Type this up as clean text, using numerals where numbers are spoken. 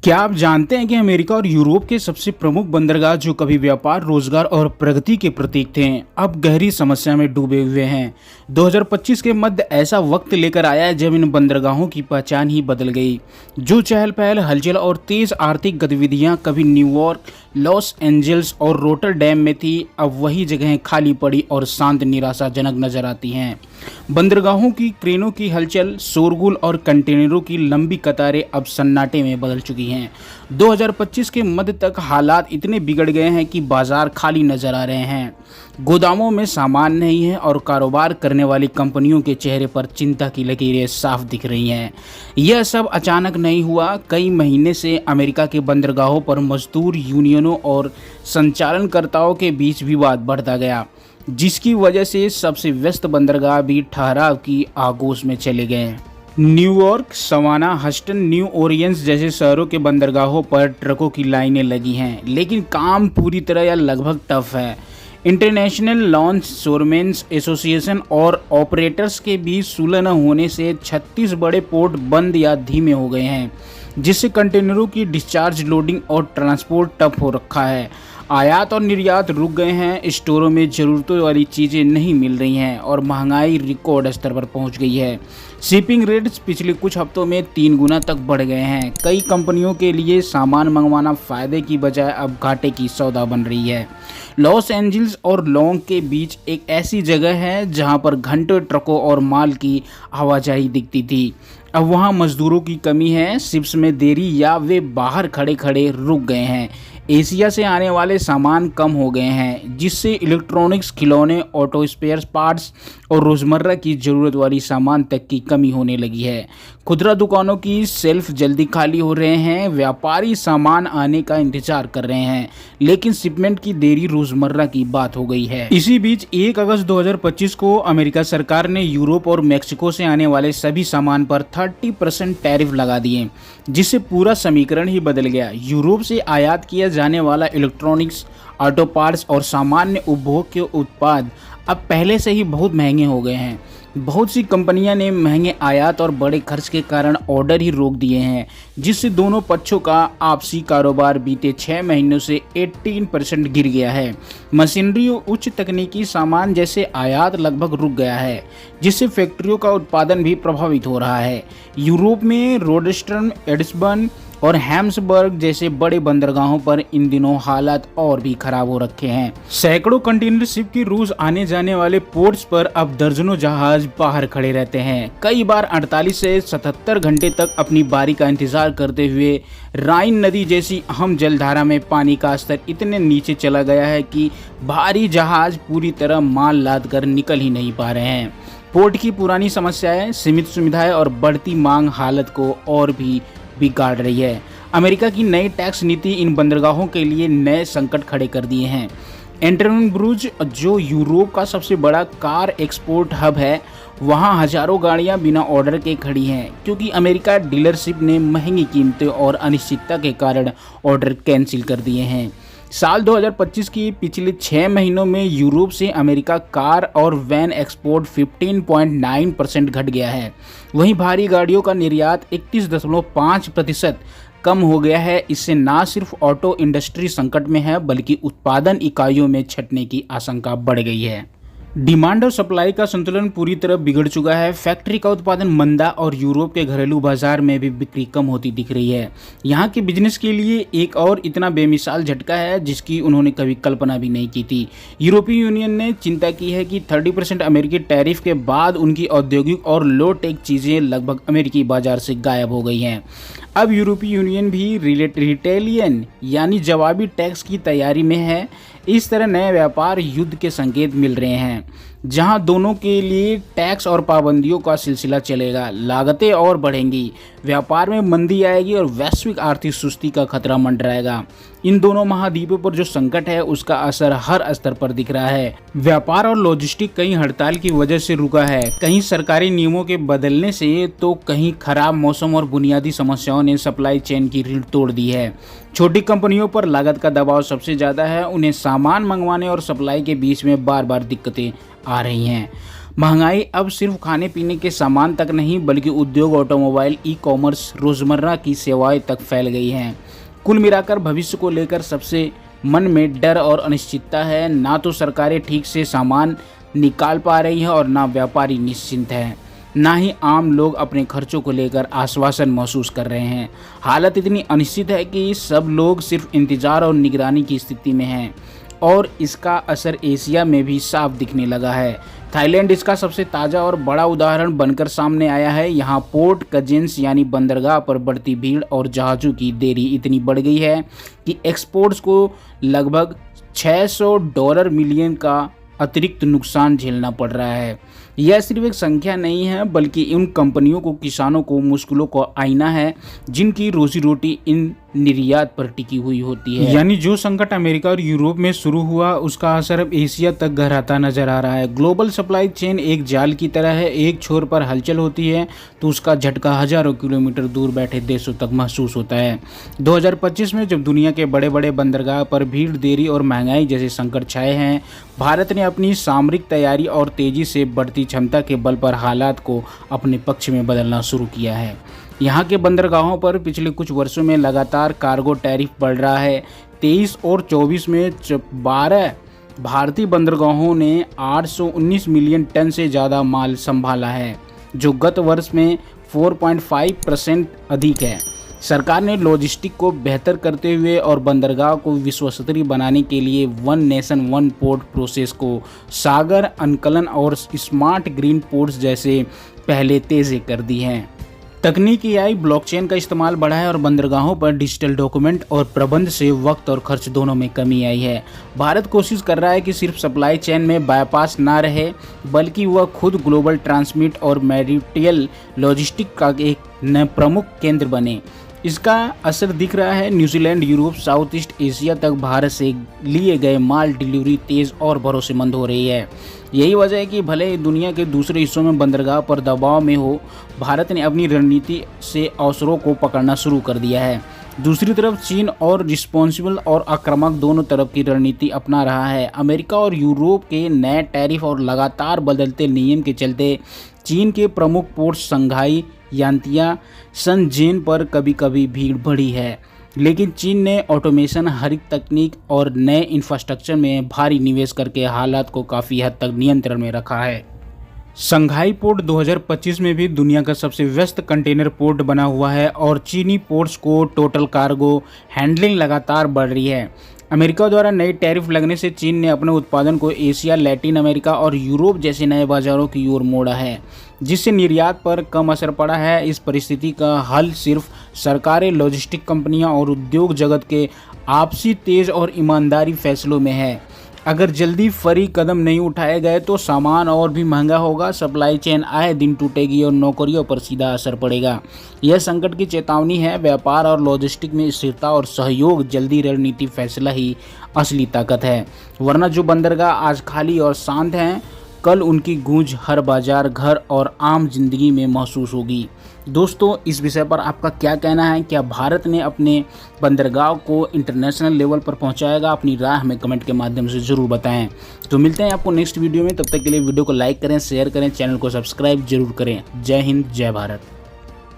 क्या आप जानते हैं कि अमेरिका और यूरोप के सबसे प्रमुख बंदरगाह जो कभी व्यापार, रोजगार और प्रगति के प्रतीक थे, अब गहरी समस्या में डूबे हुए हैं। 2025 के मध्य ऐसा वक्त लेकर आया है जब इन बंदरगाहों की पहचान ही बदल गई। जो चहल पहल, हलचल और तेज आर्थिक गतिविधियां कभी न्यूयॉर्क, लॉस एंजल्स और रोटरडैम में थी, अब वही जगहें खाली पड़ी और शांत निराशाजनक नजर आती हैं। बंदरगाहों की क्रेनों की हलचल, शोरगुल और कंटेनरों की लंबी कतारें अब सन्नाटे में बदल चुकी हैं। 2025 के मध्य तक हालात इतने बिगड़ गए हैं कि बाजार खाली नजर आ रहे हैं, गोदामों में सामान नहीं है और कारोबार करने वाली कंपनियों के चेहरे पर चिंता की लकीरें साफ दिख रही हैं। यह सब अचानक नहीं हुआ। कई महीने से अमेरिका के बंदरगाहों पर मजदूर यूनियनों और संचालनकर्ताओं के बीच विवाद बढ़ता गया, जिसकी वजह से सबसे व्यस्त बंदरगाह भी ठहराव की आगोश में चले गए। न्यूयॉर्क, सवाना, हस्टन, न्यू ओरियंस जैसे शहरों के बंदरगाहों पर ट्रकों की लाइनें लगी हैं, लेकिन काम पूरी तरह या लगभग टफ है। इंटरनेशनल लॉन्च शोरमैन्स एसोसिएशन और ऑपरेटर्स के बीच सुलह न होने से 36 बड़े पोर्ट बंद या धीमे हो गए हैं, जिससे कंटेनरों की डिस्चार्ज, लोडिंग और ट्रांसपोर्ट ठप हो रखा है। आयात और निर्यात रुक गए हैं, स्टोरों में ज़रूरतों वाली चीज़ें नहीं मिल रही हैं और महंगाई रिकॉर्ड स्तर पर पहुंच गई है। शिपिंग रेट्स पिछले कुछ हफ्तों में 3 गुना तक बढ़ गए हैं। कई कंपनियों के लिए सामान मंगवाना फ़ायदे की बजाय अब घाटे की सौदा बन रही है। लॉस एंजल्स और लॉन्ग के बीच एक ऐसी जगह है जहां पर घंटों ट्रकों और माल की आवाजाही दिखती थी, अब वहां मजदूरों की कमी है, शिप्स में देरी या वे बाहर खड़े खड़े रुक गए हैं। एशिया से आने वाले सामान कम हो गए हैं, जिससे इलेक्ट्रॉनिक्स, खिलौने, ऑटो स्पेयर पार्ट्स और रोज़मर्रा की ज़रूरत वाली सामान तक की कमी होने लगी है। खुदरा दुकानों की शेल्फ जल्दी खाली हो रहे हैं, व्यापारी सामान आने का इंतजार कर रहे हैं, लेकिन शिपमेंट की देरी रोज़मर्रा की बात हो गई है। इसी बीच 1 अगस्त 2025 को अमेरिका सरकार ने यूरोप और मेक्सिको से आने वाले सभी सामान पर 30% टैरिफ लगा दिए, जिससे पूरा समीकरण ही बदल गया। यूरोप से आयात किया जाने वाला इलेक्ट्रॉनिक्स, ऑटो पार्ट्स और सामान्य उपभोग के उत्पाद अब पहले से ही बहुत महंगे हो गए हैं। बहुत सी कंपनियां ने महंगे आयात और बड़े खर्च के कारण ऑर्डर ही रोक दिए हैं, जिससे दोनों पक्षों का आपसी कारोबार बीते 6 महीनों से 18% गिर गया है। मशीनरी और उच्च तकनीकी सामान जैसे आयात लगभग रुक गया है, जिससे फैक्ट्रियों का उत्पादन भी प्रभावित हो रहा है। यूरोप में रोडस्टर्न, एड्सबर्न और हैम्सबर्ग जैसे बड़े बंदरगाहों पर इन दिनों हालात और भी खराब हो रखे हैं। सैकड़ों कंटेनर शिप की रोज आने जाने वाले पोर्ट्स पर अब दर्जनों जहाज बाहर खड़े रहते हैं, कई बार 48 से 77 घंटे तक अपनी बारी का इंतजार करते हुए। राइन नदी जैसी अहम जलधारा में पानी का स्तर इतने नीचे चला गया है कि भारी जहाज पूरी तरह माल लाद कर निकल ही नहीं पा रहे हैं। पोर्ट की पुरानी समस्याएं, सीमित सुविधाएं और बढ़ती मांग हालत को और भी बिगाड़ रही है। अमेरिका की नई टैक्स नीति इन बंदरगाहों के लिए नए संकट खड़े कर दिए हैं। एंटरवन ब्रूज, जो यूरोप का सबसे बड़ा कार एक्सपोर्ट हब है, वहां हजारों गाड़ियां बिना ऑर्डर के खड़ी हैं, क्योंकि अमेरिका डीलरशिप ने महंगी कीमतें और अनिश्चितता के कारण ऑर्डर कैंसिल कर दिए हैं। साल 2025 की पिछले 6 महीनों में यूरोप से अमेरिका कार और वैन एक्सपोर्ट 15.9% घट गया है। वहीं भारी गाड़ियों का निर्यात 31.5% कम हो गया है। इससे न सिर्फ ऑटो इंडस्ट्री संकट में है, बल्कि उत्पादन इकाइयों में छंटने की आशंका बढ़ गई है। डिमांड और सप्लाई का संतुलन पूरी तरह बिगड़ चुका है। फैक्ट्री का उत्पादन मंदा और यूरोप के घरेलू बाजार में भी बिक्री कम होती दिख रही है। यहाँ के बिजनेस के लिए एक और इतना बेमिसाल झटका है जिसकी उन्होंने कभी कल्पना भी नहीं की थी। यूरोपीय यूनियन ने चिंता की है कि 30% अमेरिकी टैरिफ के बाद उनकी औद्योगिक और लो टेक चीज़ें लगभग अमेरिकी बाजार से गायब हो गई हैं। अब यूरोपीय यूनियन भी रिटेलियन यानी जवाबी टैक्स की तैयारी में है। इस तरह नए व्यापार युद्ध के संकेत मिल रहे हैं, जहां दोनों के लिए टैक्स और पाबंदियों का सिलसिला चलेगा। लागतें और बढ़ेंगी, व्यापार में मंदी आएगी और वैश्विक आर्थिक सुस्ती का खतरा मंडराएगा। इन दोनों महाद्वीपों पर जो संकट है उसका असर हर स्तर पर दिख रहा है। व्यापार और लॉजिस्टिक कहीं हड़ताल की वजह से रुका है, कहीं सरकारी नियमों के बदलने से, तो कहीं खराब मौसम और बुनियादी समस्याओं ने सप्लाई चेन की रीढ़ तोड़ दी है। छोटी कंपनियों पर लागत का दबाव सबसे ज़्यादा है, उन्हें सामान मंगवाने और सप्लाई के बीच में बार बार दिक्कतें आ रही हैं। महंगाई अब सिर्फ खाने पीने के सामान तक नहीं बल्कि उद्योग, ऑटोमोबाइल, ई कॉमर्स, रोजमर्रा की सेवाएं तक फैल गई हैं। कुल मिलाकर भविष्य को लेकर सबसे मन में डर और अनिश्चितता है। ना तो सरकारें ठीक से सामान निकाल पा रही हैं और ना व्यापारी निश्चिंत हैं, ना ही आम लोग अपने खर्चों को लेकर आश्वासन महसूस कर रहे हैं। हालत इतनी अनिश्चित है कि सब लोग सिर्फ इंतजार और निगरानी की स्थिति में हैं और इसका असर एशिया में भी साफ दिखने लगा है। थाईलैंड इसका सबसे ताज़ा और बड़ा उदाहरण बनकर सामने आया है। यहाँ पोर्ट कजेंस यानी बंदरगाह पर बढ़ती भीड़ और जहाज़ों की देरी इतनी बढ़ गई है कि एक्सपोर्ट्स को लगभग $600 मिलियन का अतिरिक्त नुकसान झेलना पड़ रहा है। यह सिर्फ एक संख्या नहीं है बल्कि उन कंपनियों को, किसानों को मुश्किलों का आईना है जिनकी रोजी रोटी इन निर्यात पर टिकी हुई होती है। यानी जो संकट अमेरिका और यूरोप में शुरू हुआ उसका असर अब एशिया तक गहराता नजर आ रहा है। ग्लोबल सप्लाई चेन एक जाल की तरह है, एक छोर पर हलचल होती है तो उसका झटका हजारों किलोमीटर दूर बैठे देशों तक महसूस होता है। 2025 में जब दुनिया के बड़े बड़े बंदरगाह पर भीड़, देरी और महंगाई जैसे संकट छाए हैं, भारत ने अपनी सामरिक तैयारी और तेजी से बढ़ती क्षमता के बल पर हालात को अपने पक्ष में बदलना शुरू किया है। यहाँ के बंदरगाहों पर पिछले कुछ वर्षों में लगातार कार्गो टैरिफ बढ़ रहा है। 23 और 24 में 12 भारतीय बंदरगाहों ने 819 मिलियन टन से ज़्यादा माल संभाला है, जो गत वर्ष में 4.5% अधिक है। सरकार ने लॉजिस्टिक को बेहतर करते हुए और बंदरगाह को विश्वस्तरीय बनाने के लिए one nation one port process को सागर अनकलन और स्मार्ट ग्रीन पोर्ट्स जैसे पहले तेज़ी कर दी हैं। तकनीकी आई ब्लॉकचेन का इस्तेमाल बढ़ा है और बंदरगाहों पर डिजिटल डॉक्यूमेंट और प्रबंध से वक्त और खर्च दोनों में कमी आई है। भारत कोशिश कर रहा है कि सिर्फ सप्लाई चेन में बायपास ना रहे बल्कि वह खुद ग्लोबल ट्रांसमिट और मैरिटाइम लॉजिस्टिक का एक प्रमुख केंद्र बने। इसका असर दिख रहा है। New Zealand, Europe, south east Asia तक भारत से लिए गए माल डिलीवरी तेज़ और भरोसेमंद हो रही है। यही वजह है कि भले ही दुनिया के दूसरे हिस्सों में बंदरगाह पर दबाव में हो, भारत ने अपनी रणनीति से अवसरों को पकड़ना शुरू कर दिया है। दूसरी तरफ चीन और रिस्पॉन्सिबल और आक्रामक दोनों तरफ की रणनीति अपना रहा है। अमेरिका और यूरोप के नए टैरिफ और लगातार बदलते नियम के चलते चीन के प्रमुख पोर्ट शंघाई, यांतिया, शनज़ेन पर कभी कभी भीड़ बढ़ी है, लेकिन चीन ने ऑटोमेशन, हरित तकनीक और नए इंफ्रास्ट्रक्चर में भारी निवेश करके हालात को काफ़ी हद तक नियंत्रण में रखा है। शंघाई पोर्ट 2025 में भी दुनिया का सबसे व्यस्त कंटेनर पोर्ट बना हुआ है और चीनी पोर्ट्स को टोटल कार्गो हैंडलिंग लगातार बढ़ रही है। अमेरिका द्वारा नई टैरिफ लगने से चीन ने अपने उत्पादन को एशिया, लैटिन अमेरिका और यूरोप जैसे नए बाजारों की ओर मोड़ा है, जिससे निर्यात पर कम असर पड़ा है। इस परिस्थिति का हल सिर्फ सरकारें, लॉजिस्टिक कंपनियां और उद्योग जगत के आपसी तेज और ईमानदारी फैसलों में है। अगर जल्दी फरी कदम नहीं उठाए गए तो सामान और भी महंगा होगा, सप्लाई चेन आए दिन टूटेगी और नौकरियों पर सीधा असर पड़ेगा। यह संकट की चेतावनी है। व्यापार और लॉजिस्टिक में स्थिरता और सहयोग, जल्दी रणनीति फैसला ही असली ताकत है, वरना जो बंदरगाह आज खाली और शांत हैं, कल उनकी गूंज हर बाजार, घर और आम जिंदगी में महसूस होगी। दोस्तों, इस विषय पर आपका क्या कहना है? क्या भारत ने अपने बंदरगाह को इंटरनेशनल लेवल पर पहुंचाएगा? अपनी राय हमें कमेंट के माध्यम से ज़रूर बताएं। तो मिलते हैं आपको नेक्स्ट वीडियो में। तब तक के लिए वीडियो को लाइक करें, शेयर करें, चैनल को सब्सक्राइब जरूर करें। जय हिंद, जय भारत।